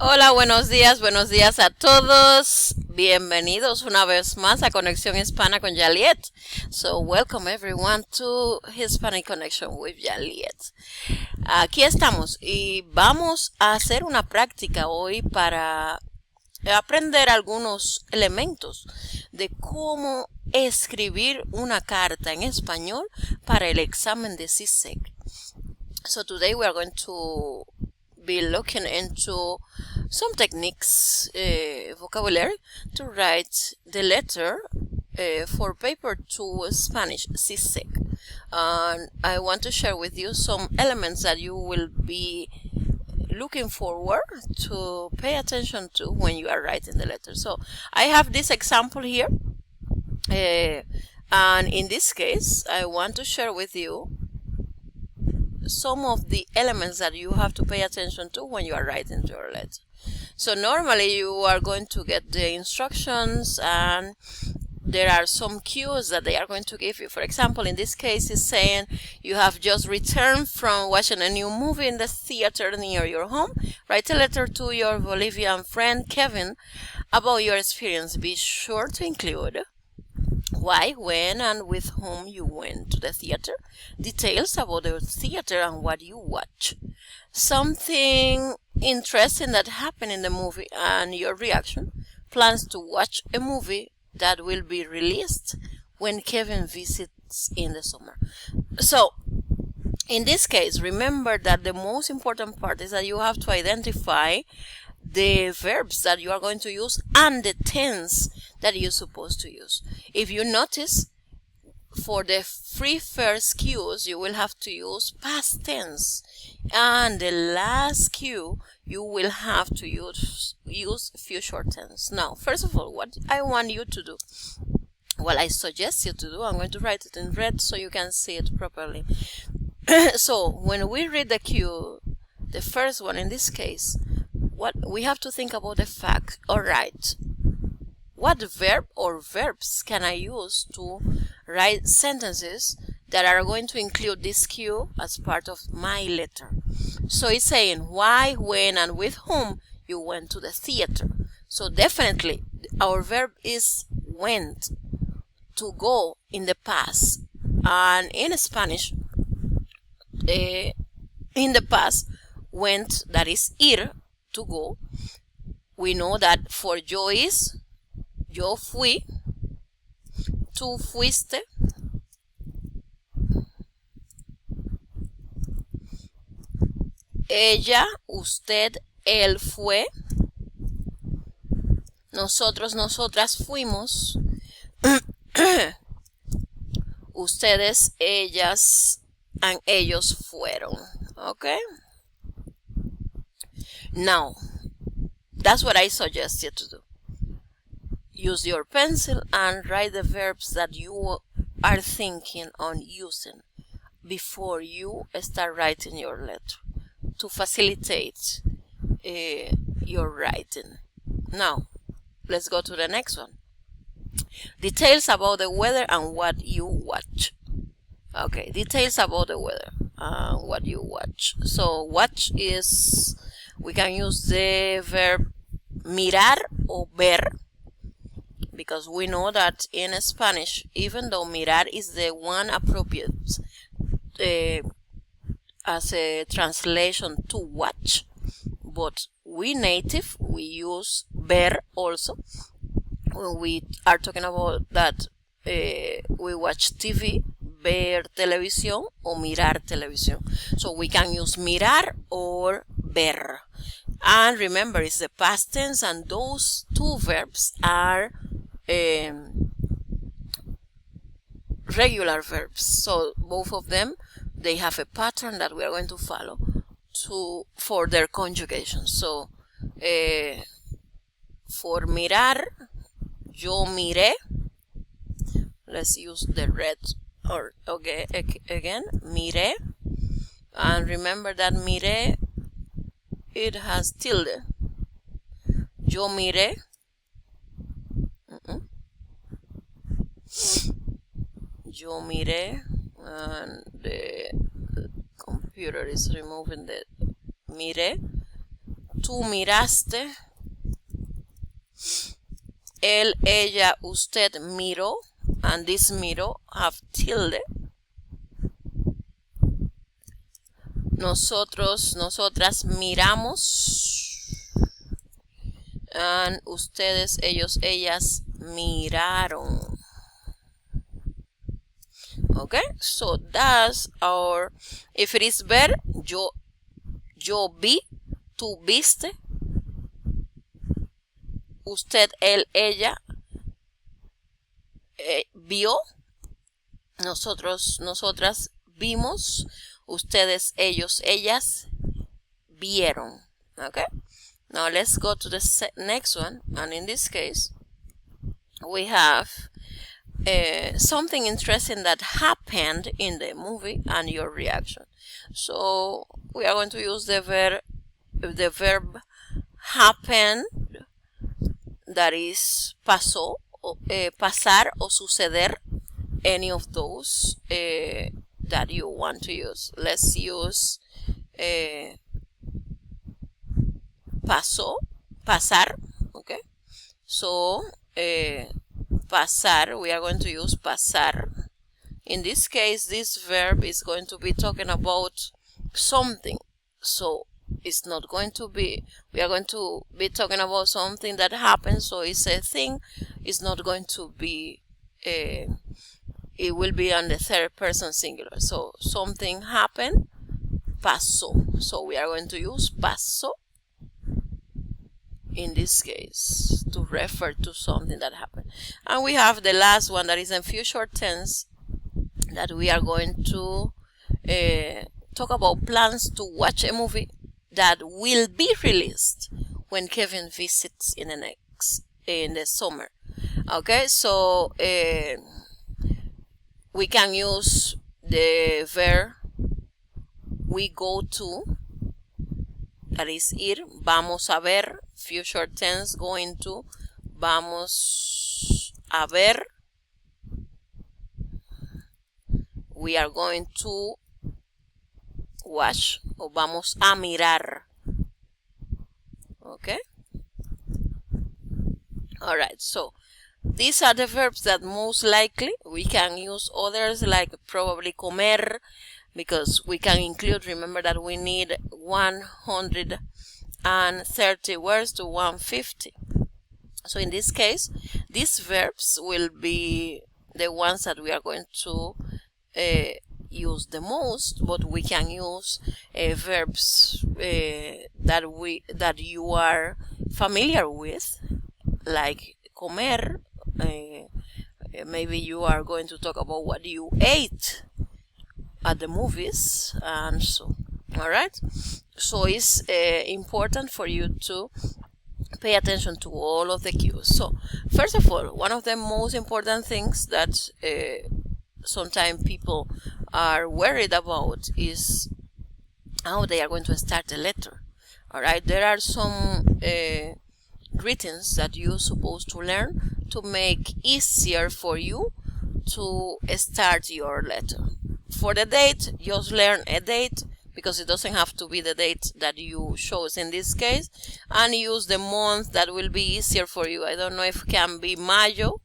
Hola, buenos días a todos. Bienvenidos una vez más a Conexión Hispana con Jaliet. So, welcome everyone to Hispanic Connection with Jaliet. Aquí estamos y vamos a hacer una práctica hoy para aprender algunos elementos de cómo escribir una carta en español para el examen de CSEC. So today we are going to be looking into some techniques, vocabulary, to write the letter for paper 2 Spanish CSEC. And I want to share with you some elements that you will be looking forward to pay attention to when you are writing the letter. So I have this example here, and in this case I want to share with you some of the elements that you have to pay attention to when you are writing your letter. So normally you are going to get the instructions and there are some cues that they are going to give you. For example, in this case it's saying you have just returned from watching a new movie in the theater near your home. Write a letter to your Bolivian friend Kevin about your experience. Be sure to include why, when, and with whom you went to the theater, details about the theater and what you watch, something interesting that happened in the movie and your reaction, plans to watch a movie that will be released when Kevin visits in the summer. So, in this case, remember that the most important part is that you have to identify the verbs that you are going to use and the tense that you're supposed to use. If you notice, for the three first cues, you will have to use past tense, and the last cue you will have to use future tense. Now, first of all, what I want you to do, what I suggest you to do, I'm going to write it in red so you can see it properly. So when we read the cue, the first one in this case, what we have to think about the fact, all right, what verb or verbs can I use to write sentences that are going to include this cue as part of my letter? So it's saying why, when, and with whom you went to the theater. So definitely our verb is went, to go in the past. And in Spanish, in the past, went, that is ir, to go. We know that for yo is yo fui, tú fuiste, ella, usted, él fue, nosotros, nosotras fuimos, ustedes, ellas, and ellos fueron. Okay? Now, that's what I suggest you to do. Use your pencil and write the verbs that you are thinking on using before you start writing your letter to facilitate your writing. Now, let's go to the next one. Details about the weather and what you watch. Okay, details about the weather and what you watch. So, watch is, we can use the verb mirar or ver, because we know that in Spanish, even though mirar is the one appropriate as a translation to watch, but we native, we use ver also when we are talking about that we watch TV, ver televisión or mirar televisión. So we can use mirar or ver. And remember, it's the past tense, and those two verbs are regular verbs. So both of them, they have a pattern that we are going to follow for their conjugation. So for mirar, yo miré. Let's use the red, or okay, again, miré. And remember that miré, it has tilde. Yo miré. Yo miré, and the computer is removing the miré. tú miraste, él, ella, usted miró, and this miró have tilde. Nosotros, nosotras miramos, and ustedes, ellos, ellas miraron. Okay, so that's our, if it is ver, yo vi, tú viste, usted, él, ella vio, nosotros, nosotras vimos, ustedes, ellos, ellas vieron. Okay, now let's go to the next one, and in this case we have something interesting that happened in the movie and your reaction. So we are going to use the verb happen, that is pasó, pasar o suceder, any of those that you want to use. Let's use pasó, pasar. Okay, so pasar, we are going to use pasar. In this case, this verb is going to be talking about something, so it's not going to be, we are going to be talking about something that happens, so it's a thing. It's not going to be it will be on the third person singular. So something happened, pasó, so we are going to use pasó in this case to refer to something that happened. And we have the last one, that is in future tense, that we are going to talk about plans to watch a movie that will be released when Kevin visits in the summer. Okay, so we can use the verb we go to, that is ir, vamos a ver, future tense, going to, vamos a ver, we are going to watch, o vamos a mirar. Okay, all right, so these are the verbs that most likely we can use. Others like probably comer, because we can include, remember that we need 130 words to 150. So in this case, these verbs will be the ones that we are going to use the most, but we can use verbs that you are familiar with, like comer. Maybe you are going to talk about what you ate at the movies, and so, all right, so it's important for you to pay attention to all of the cues. So first of all, one of the most important things that sometimes people are worried about is how they are going to start a letter. All right, there are some greetings that you're supposed to learn to make easier for you to start your letter. For the date, just learn a date, because it doesn't have to be the date that you chose in this case, and use the month that will be easier for you. I don't know if it can be mayo.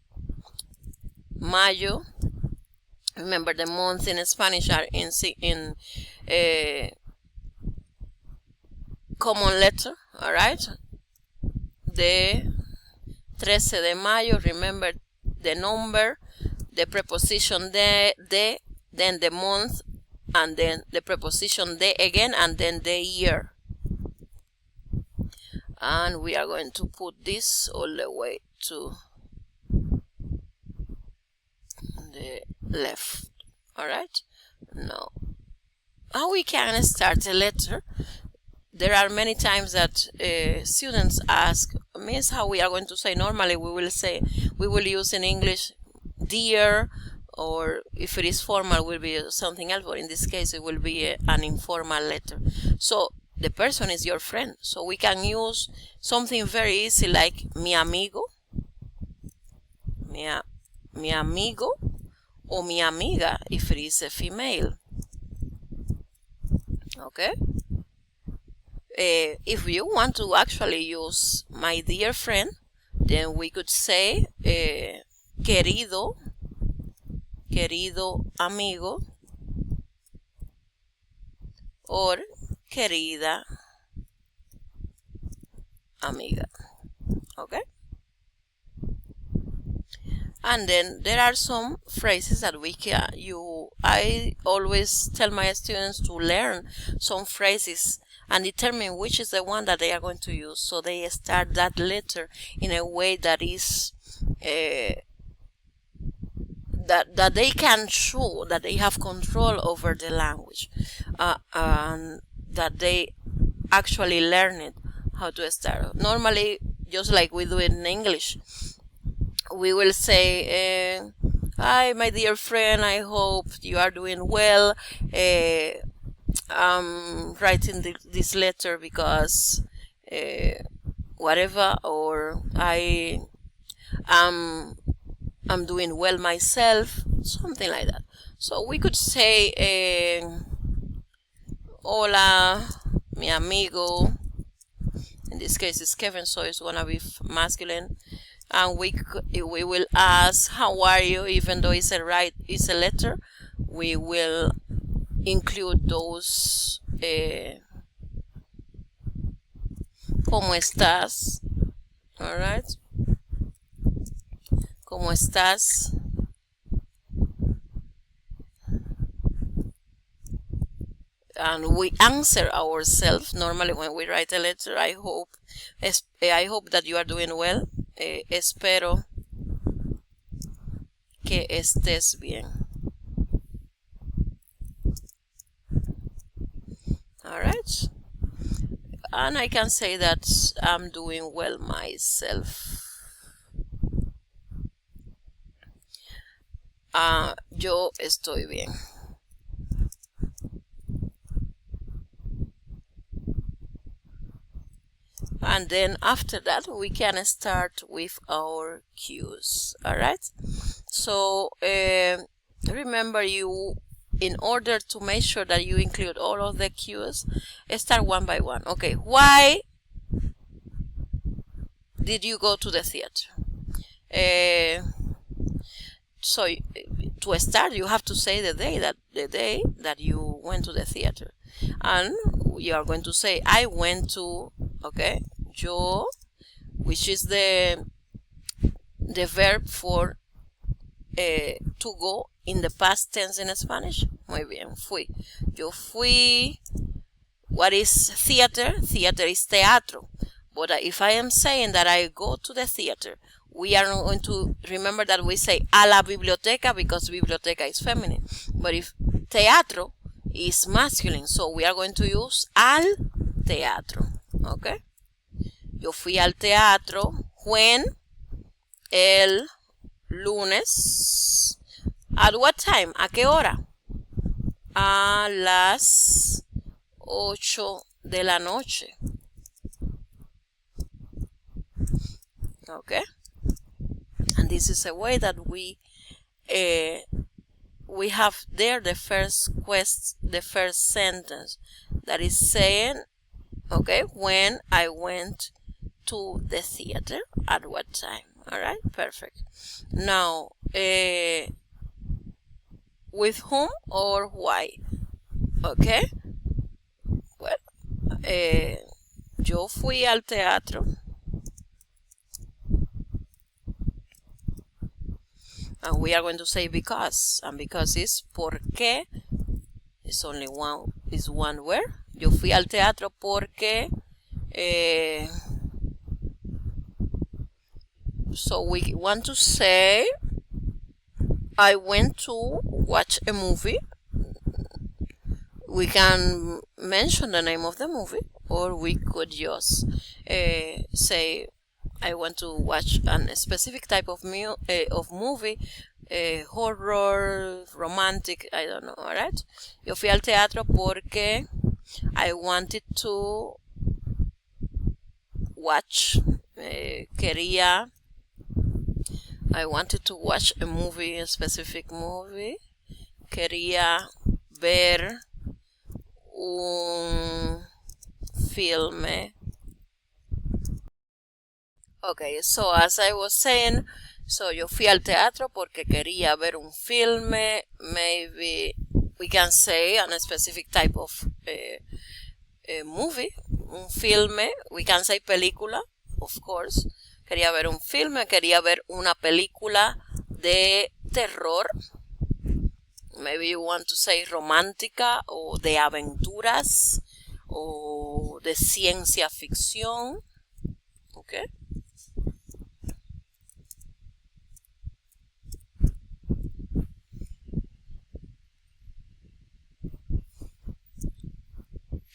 Remember, the months in Spanish are in common letter. All right, the 13 de mayo, remember the number, the preposition de, then the month, and then the preposition de again, and then the year. And we are going to put this all the way to the left. All right, now how we can start a letter. There are many times that students ask, Miss, how we are going to say. Normally we will use in English dear, or if it is formal will be something else, but in this case it will be an informal letter. So the person is your friend, so we can use something very easy like mi amigo, mi amigo, or mi amiga if it is a female. Okay, if you want to actually use my dear friend, then we could say querido amigo or querida amiga. Okay? And then there are some phrases that I always tell my students to learn some phrases and determine which is the one that they are going to use, so they start that letter in a way that is that they can show that they have control over the language, and that they actually learn it how to start. Normally, just like we do in English, we will say, hi my dear friend, I hope you are doing well. I'm writing this letter because whatever, or I'm doing well myself, something like that. So we could say, hola mi amigo. In this case it's Kevin, so it's gonna be masculine. And we will ask, how are you? Even though it's a letter, we will include those ¿cómo estás? Alright, ¿cómo estás? And we answer ourselves normally when we write a letter. I hope that you are doing well. Espero que estés bien. Alright, and I can say that I'm doing well myself. Yo estoy bien. And then after that we can start with our cues. Alright, so remember, in order to make sure that you include all of the cues, start one by one. Okay, why did you go to the theater? So to start, you have to say the day that you went to the theater, and you are going to say, I went to, okay, yo, which is the verb for to go in the past tense in Spanish. Muy bien, fui. Yo fui. What is theater? Theater is teatro. But if I am saying that I go to the theater, we are not going to remember that we say a la biblioteca, because biblioteca is feminine. But if teatro is masculine, so we are going to use al teatro. Okay? Yo fui al teatro when el lunes. At what time? ¿A qué hora? A las 8 de la noche. Okay? And this is a way that we have there the first sentence that is saying, okay, when I went to the theater, at what time. All right, perfect. Now, with whom or why? Okay. Well, yo fui al teatro. And we are going to say because, and because is porque. It's only one. Is one word. Yo fui al teatro porque. So we want to say, I went to watch a movie. We can mention the name of the movie, or we could just say, I want to watch a specific type of movie, horror, romantic, I don't know, alright? Yo fui al teatro porque I wanted to watch, I wanted to watch a movie, a specific movie. Quería ver un filme. Okay, so as I was saying, so yo fui al teatro porque quería ver un filme. Maybe we can say on a specific type of movie, un filme. We can say película, of course. Quería ver un filme, quería ver una película de terror. Maybe you want to say romántica o de aventuras o de ciencia ficción. Okay.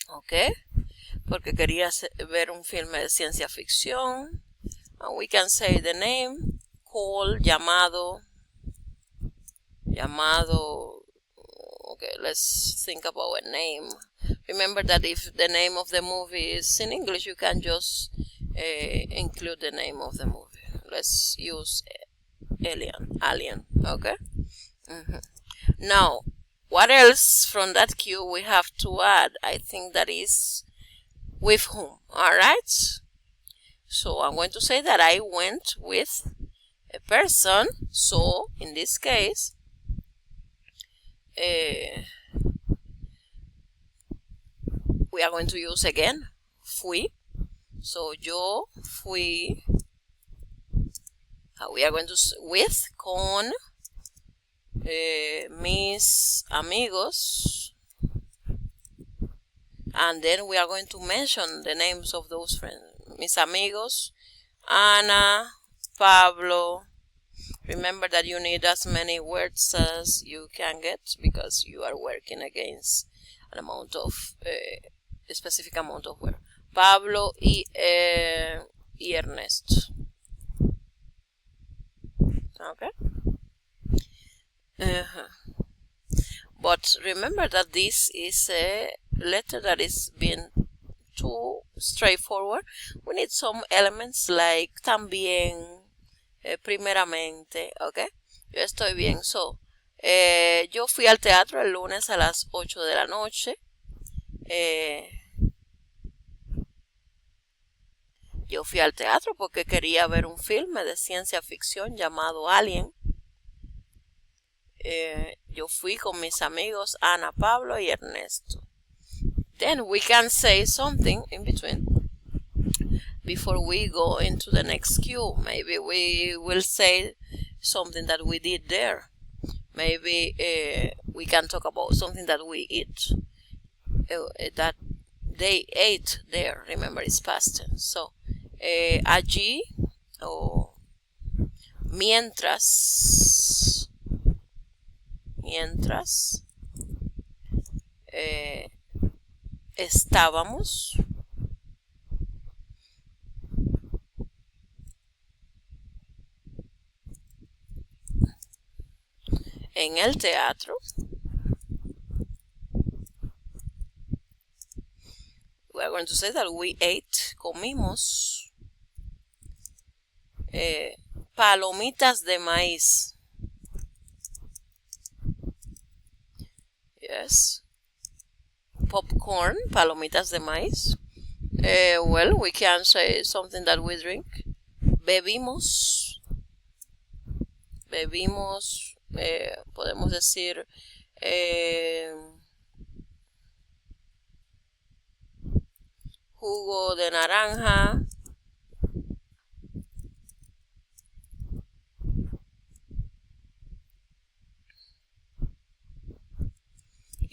Okay. Porque quería ver un filme de ciencia ficción. And we can say the name, call, llamado. Okay, let's think about a name. Remember that if the name of the movie is in English, you can just include the name of the movie. Let's use Alien, okay? Now, what else from that cue we have to add? I think that is with whom, alright? So I'm going to say that I went with a person. So in this case, we are going to use again fui. So yo fui. We are going to with con mis amigos, and then we are going to mention the names of those friends. Mis amigos, Ana, Pablo. Remember that you need as many words as you can get because you are working against an amount of a specific amount of words. Pablo y Ernesto. Okay. But remember that this is a letter that is being too straightforward. We need some elements like también, primeramente, okay? Yo estoy bien. So, yo fui al teatro el lunes a las 8 de la noche. Yo fui al teatro porque quería ver un filme de ciencia ficción llamado Alien. Yo fui con mis amigos Ana, Pablo y Ernesto. Then we can say something in between before we go into the next cue. Maybe we will say something that we did there. Maybe we can talk about something that we eat, that they ate there. Remember, it's past tense. So, allí o mientras estábamos en el teatro, we are going to say that we ate, comimos palomitas de maíz. Yes. Popcorn, palomitas de maíz. Well, we can say something that we drink. Bebimos, podemos decir jugo de naranja,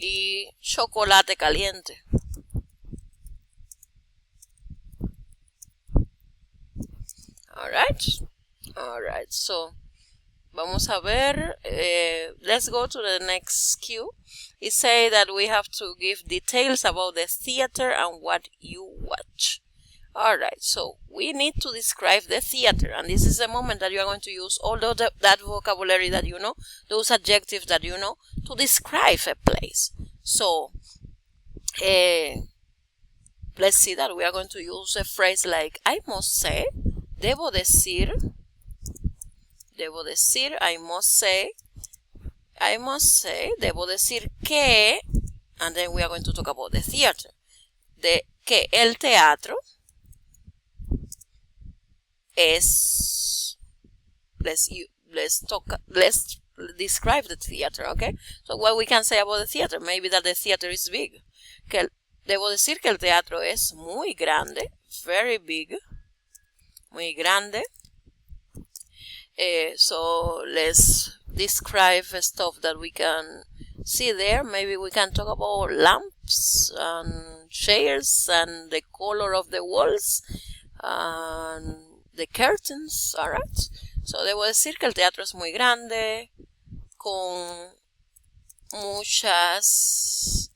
y chocolate caliente. Alright, so vamos a ver, let's go to the next cue. It says that we have to give details about the theater and what you watch. Alright, so we need to describe the theater, and this is the moment that you are going to use all that vocabulary that you know, those adjectives that you know, to describe a place. So, let's see that we are going to use a phrase like I must say, debo decir, I must say, debo decir que, and then we are going to talk about the theater. que el teatro es, let's describe the theater, okay? So what we can say about the theater, maybe that the theater is big. Debo decir que el teatro es muy grande, very big, muy grande. So let's describe stuff that we can see there. Maybe we can talk about lamps and chairs and the color of the walls and the curtains. All right. So debo decir que el teatro es muy grande, con muchas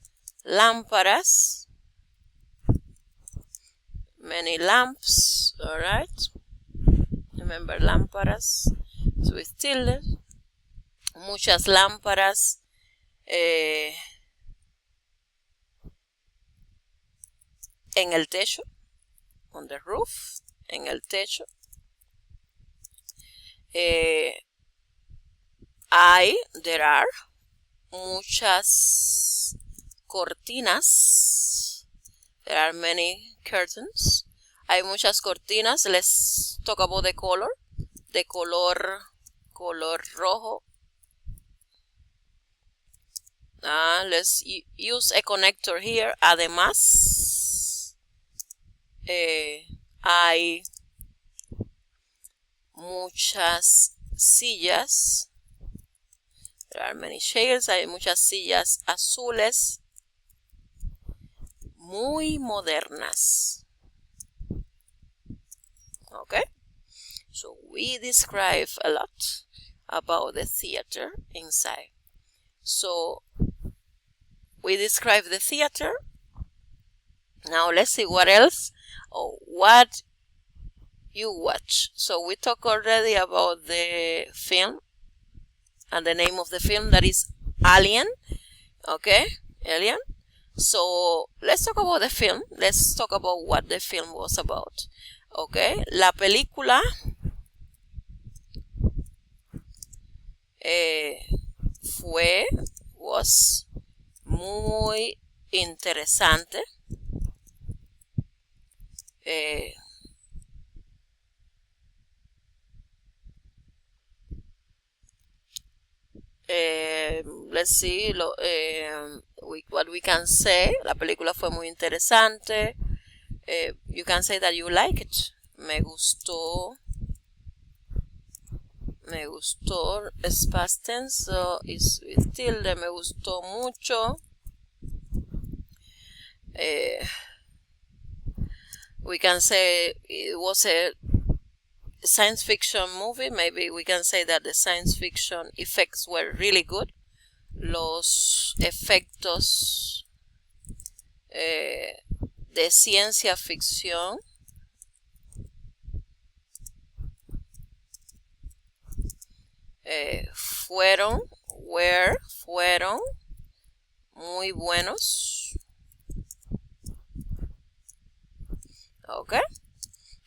lámparas, many lamps. All right. Remember lámparas, so with tilde, muchas lámparas, en el techo, on the roof, en el techo. There are muchas cortinas, there are many curtains. Hay muchas cortinas. Let's talk about the color. De color rojo. Let's use a connector here. Además, hay muchas sillas. There are many chairs. Hay muchas sillas azules, muy modernas. Okay, so we describe a lot about the theater inside. So we describe the theater. Now let's see what else, or what you watch. So we talked already about the film and the name of the film, that is Alien. Okay, Alien. So let's talk about the film. Let's talk about what the film was about. Okay, la película was muy interesante. Let's see what we can say. La película fue muy interesante. You can say that you like it. Me gustó es past tense, so it's with tilde. Me gustó mucho. We can say it was a science fiction movie. Maybe we can say that the science fiction effects were really good. Los efectos de ciencia ficción fueron muy buenos. Okay,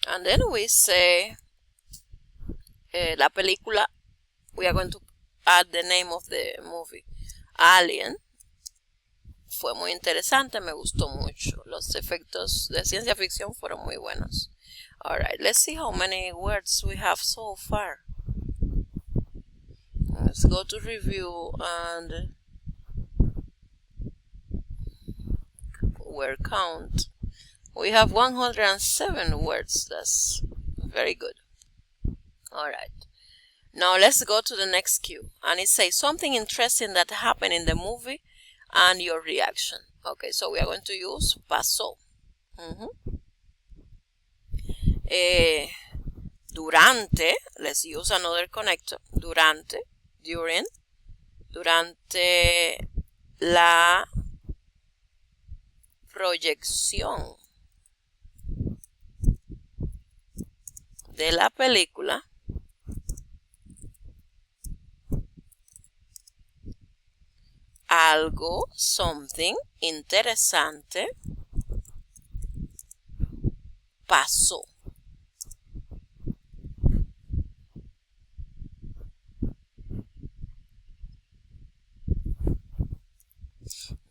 and then we say la película, we are going to add the name of the movie, Alien. Fue muy interesante, me gustó mucho. Los efectos de ciencia ficción fueron muy buenos. Alright, let's see how many words we have so far. Let's go to review and word count. We have 107 words. That's very good. Alright. Now let's go to the next cue. And it says something interesting that happened in the movie and your reaction. Okay, so we are going to use pasó. Durante, let's use another connector. Durante, during, durante la proyección de la película, algo, something interesante pasó.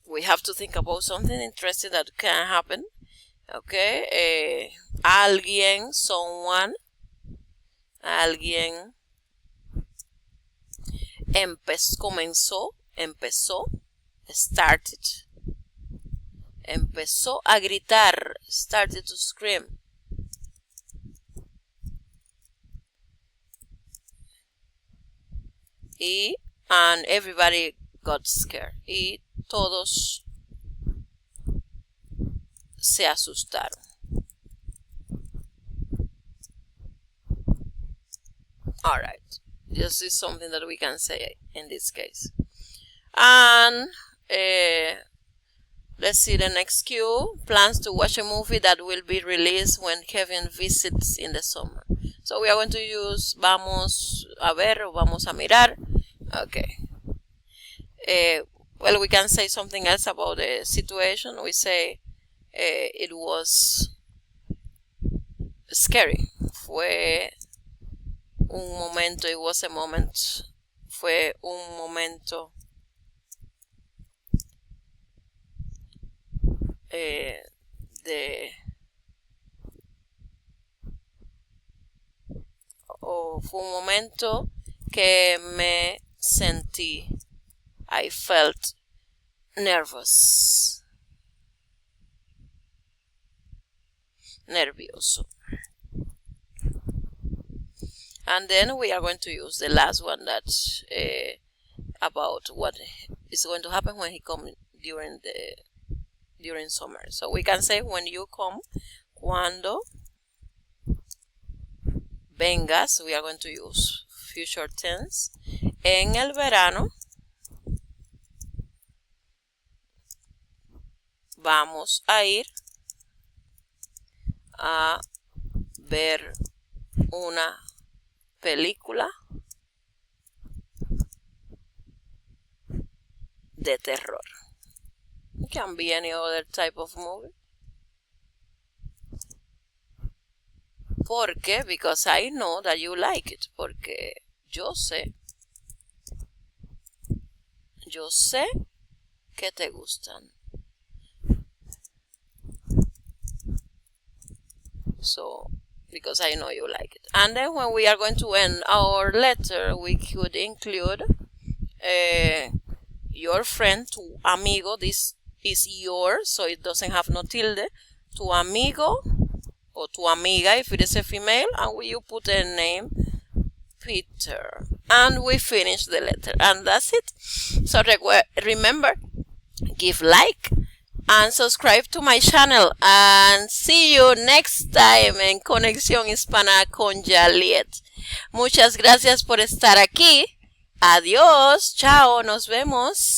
We have to think about something interesting that can happen Okay, alguien, someone, alguien comenzó, empezó, started, empezó a gritar, started to scream. And everybody got scared. Y todos se asustaron. All right. This is something that we can say in this case. And let's see the next cue. Plans to watch a movie that will be released when Kevin visits in the summer. So we are going to use vamos a ver o vamos a mirar. Okay. Well, we can say something else about the situation. We say it was scary. Fue un momento, it was a moment. Fue un momento fue un momento que me sentí, I felt nervous, nervioso. And then we are going to use the last one that's about what is going to happen when he comes during summer. So we can say when you come, cuando vengas, we are going to use future tense. En el verano vamos a ir a ver una película de terror. It can be any other type of movie. ¿Por qué? Because I know that you like it. Porque yo sé que te gustan. So, because I know you like it. And then when we are going to end our letter, we could include your friend, tu amigo. This is your, so it doesn't have no tilde. Tu amigo or tu amiga if it is a female, and you put a name, Peter. And we finish the letter, and that's it. So remember, give like and subscribe to my channel, and see you next time en Conexión Hispana con Jaliet. Muchas gracias por estar aquí. Adiós, chao, nos vemos.